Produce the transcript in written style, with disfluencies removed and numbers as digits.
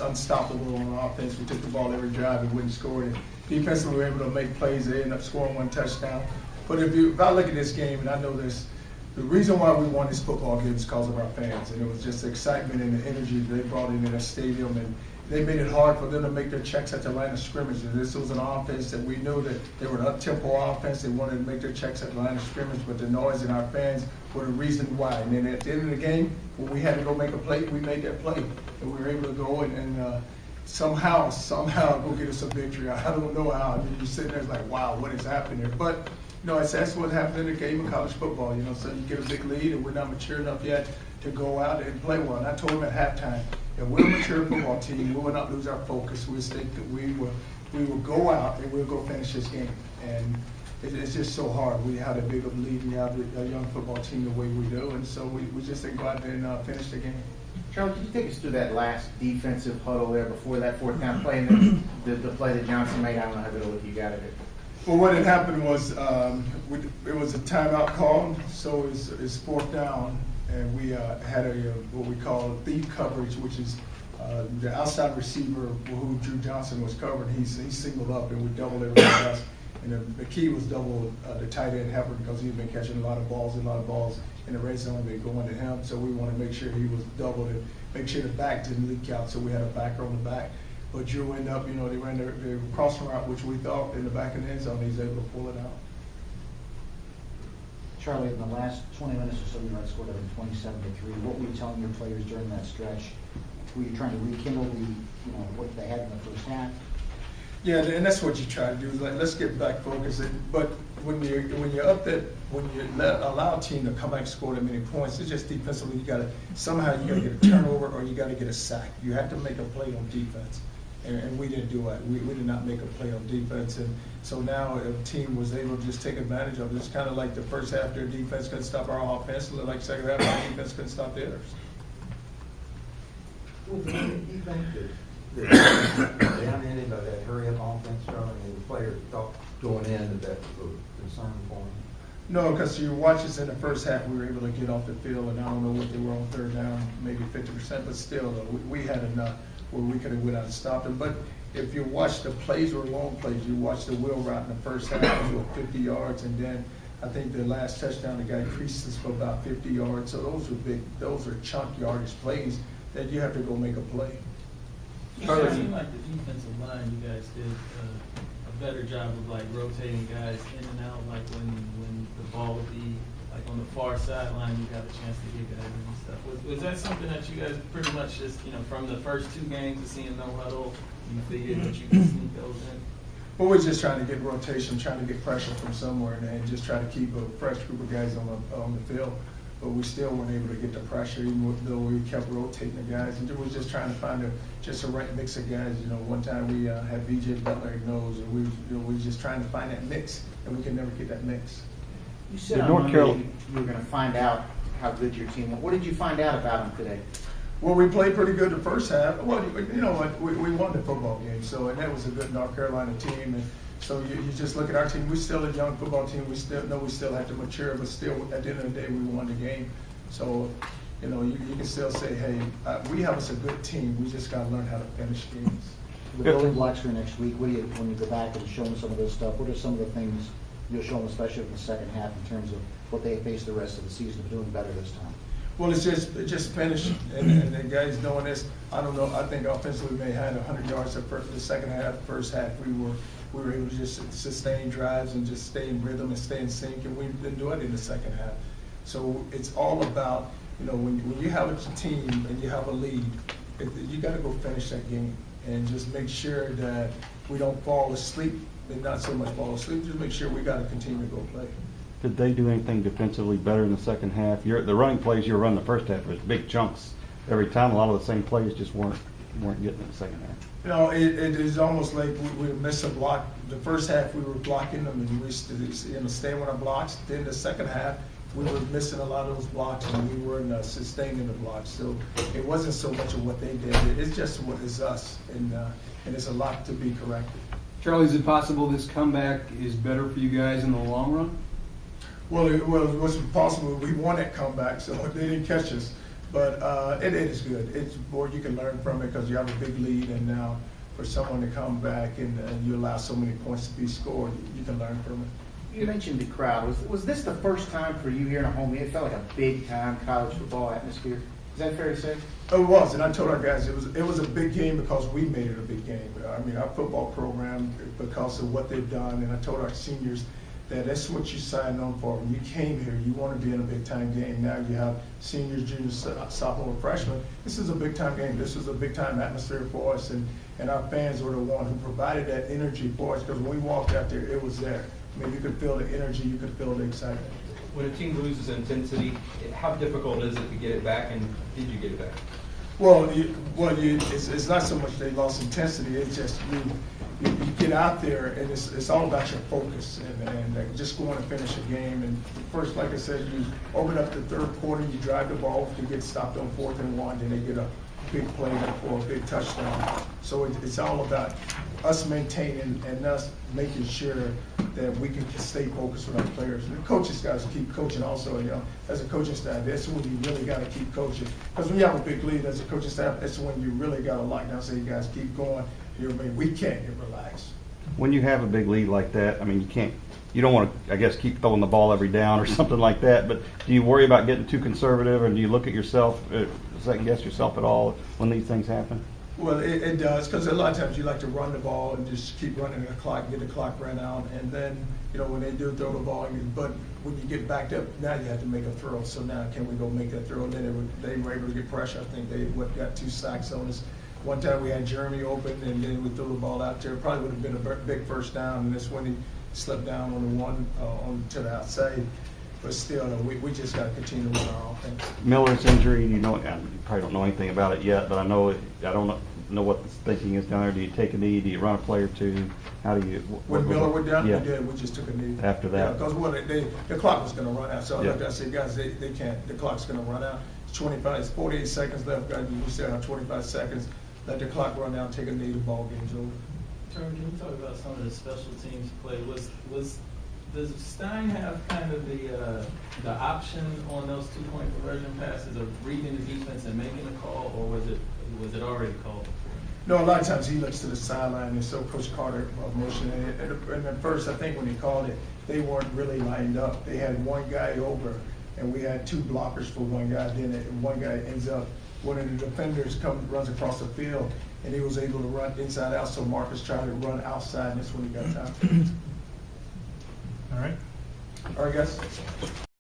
unstoppable on offense. We took the ball every drive and wouldn't score it. Defensively, we were able to make plays. They ended up scoring 1 touchdown. But if I look at this game, and I know this, the reason why we won this football game is because of our fans. And it was just the excitement and the energy they brought into the stadium. And they made it hard for them to make their checks at the line of scrimmage. And this was an offense that we knew that they were an up-tempo offense. They wanted to make their checks at the line of scrimmage, but the noise and our fans were the reason why. And then at the end of the game, when we had to go make a play, we made that play. And we were able to go and somehow go get us a victory. I don't know how. I mean, you're sitting there like, wow, what is happening here? But, that's what happens in the game of college football. So you get a big lead, and we're not mature enough yet to go out and play well. And I told them at halftime, if we're a mature football team, we will not lose our focus. We will go out and we'll go finish this game. And it's just so hard. We had a big of a lead. We have a young football team the way we do, and so we just didn't go out there and finish the game. Charlie, can you take us through that last defensive huddle there before that 4th down play, and then the play that Johnson made? I don't know how good a look you got at it. Well, what had happened was it was a timeout call, so it's 4th down, and we had what we call thief coverage, which is the outside receiver who Drew Johnson was covering. He singled up, and we doubled everybody else. And the key was double the tight end helper because he'd been catching a lot of balls in the red zone. They going to him, so we want to make sure he was doubled and make sure the back didn't leak out. So we had a backer on the back. But Drew ended up, they ran their crossing route, which we thought in the back of the end zone, he's able to pull it out. Charlie, in the last 20 minutes or so, you guys scored 27-3. What were you telling your players during that stretch? Were you trying to rekindle what they had in the first half? Yeah, and that's what you try to do. Is like, let's get back focused. But when you're up that, when you allow a team to come back and score that many points, it's just defensively you got to get a turnover or you got to get a sack. You have to make a play on defense, and we didn't do it. We did not make a play on defense, and so now a team was able to just take advantage of it. It's kind of like the first half, their defense couldn't stop our offense, and like second half, our defense couldn't stop theirs. Well, do you think that down ended by that hurry-up offense, Charlie, and the players thought going in that was a concern for them? No, because you watch us in the first half, we were able to get off the field, and I don't know what they were on 3rd down, maybe 50%, but still, we had enough where we could have went out and stopped them. But if you watch the plays were long plays, you watch the wheel route in the first half, it was 50 yards, and then I think the last touchdown, the guy increased us for about 50 yards. So those are chunk yardage plays that you have to go make a play. It seemed like the defensive line, you guys did a better job of rotating guys in and out, when the ball would be on the far sideline, you got a chance to get guys in and stuff. Was that something that you guys pretty much just, from the first 2 games to seeing no huddle, you figured that you could sneak those in? Well, we're just trying to get rotation, trying to get pressure from somewhere, and just try to keep a fresh group of guys on the field. But we still weren't able to get the pressure, even though we kept rotating the guys. And we were just trying to find just a right mix of guys. One time we had B.J. Butler nose, and we were just trying to find that mix, and we could never get that mix. You said on Monday you were going to find out how good your team was. What did you find out about them today? Well, we played pretty good the first half. Well, you know what? We won the football game, and that was a good North Carolina team. And so you just look at our team. We're still a young football team. We still have to mature, but still, at the end of the day, we won the game. So, you can still say, hey, we have us a good team. We just got to learn how to finish games. The building blocks for next week, when you go back and show them some of this stuff, what are some of the things you'll show them, especially in the second half, in terms of what they face the rest of the season of doing better this time? Well, it's just finish, and the guys knowing this. I don't know. I think offensively we may have had 100 yards the second half. First half we were able to just sustain drives and just stay in rhythm and stay in sync, and we didn't do it in the second half. So it's all about when you have a team and you have a lead, you got to go finish that game and just make sure that we don't fall asleep, and not so much fall asleep. Just make sure we got to continue to go play. Did they do anything defensively better in the second half? The running plays you were running the first half was big chunks every time. A lot of the same plays just weren't getting in the second half. It is almost like we missed a block. The first half we were blocking them and we staying with our blocks. Then the second half we were missing a lot of those blocks and we weren't sustaining the blocks. So it wasn't so much of what they did. It's just what is us, and it's a lot to be corrected. Charlie, is it possible this comeback is better for you guys in the long run? Well, it was possible. We won that comeback, so they didn't catch us. But it is good. It's more you can learn from it because you have a big lead, and now for someone to come back and you allow so many points to be scored, you can learn from it. You mentioned the crowd. Was this the first time for you here in a home game? It felt like a big time college football atmosphere. Is that fair to say? It was, and I told our guys it was a big game because we made it a big game. I mean, our football program, because of what they've done, and I told our seniors that that's what you signed on for. When you came here, you want to be in a big time game. Now you have seniors, juniors, sophomore, freshmen. This is a big time game. This is a big time atmosphere for us, and our fans were the one who provided that energy for us, because when we walked out there, it was there. I mean, you could feel the energy, you could feel the excitement. When a team loses intensity, how difficult is it to get it back, and did you get it back? Well, it's not so much they lost intensity. It's just you get out there, and it's all about your focus and just going to finish a game. And first, like I said, you open up the third quarter, you drive the ball, you get stopped on 4th and 1, then they get a big play for a big touchdown. So it's all about us maintaining and us making sure that we can stay focused with our players. And the coaches got to keep coaching also. You know, as a coaching staff, that's when you really got to keep coaching. Because when you have a big lead as a coaching staff, that's when you really got to lock down, say, you guys keep going. We can't get relaxed. When you have a big lead like that, I mean, you don't want to, I guess, keep throwing the ball every down or something like that, but do you worry about getting too conservative, or do you look at yourself, second guess yourself at all when these things happen? Well, it does, because a lot of times you like to run the ball and just keep running the clock, get the clock ran out, and then, when they do throw the ball, but when you get backed up, now you have to make a throw. So now, can we go make that throw? And then they were able to get pressure. I think they got 2 sacks on us. One time we had Jeremy open, and then we threw the ball out there. Probably would have been a big first down, and that's when he slipped down on the one to the outside. But still, we just got to continue to run our offense. Miller's injury, you probably don't know anything about it yet, but I don't know what the thinking is down there. Do you take a knee? Do you run a play or two? How do you? When Miller went down, yeah. we did. We just took a knee. After that. Because the clock was going to run out. So Yeah. like I said, guys, they can't. The clock's going to run out. It's 48 seconds left, guys. We still have 25 seconds. Let the clock run out. Take a knee. The ball game's over. Trevor, can you talk about some of the special teams play? Does Stein have kind of the option on those 2-point conversion passes of reading the defense and making a call, or was it already called? No, a lot of times he looks to the sideline, and so Coach Carter motioning it. And at first, I think when he called it, they weren't really lined up. They had one guy over, and we had 2 blockers for one guy. Then one guy ends up, one of the defenders runs across the field, and he was able to run inside out. So Marcus tried to run outside, and that's when he got time. All right. All right, guys.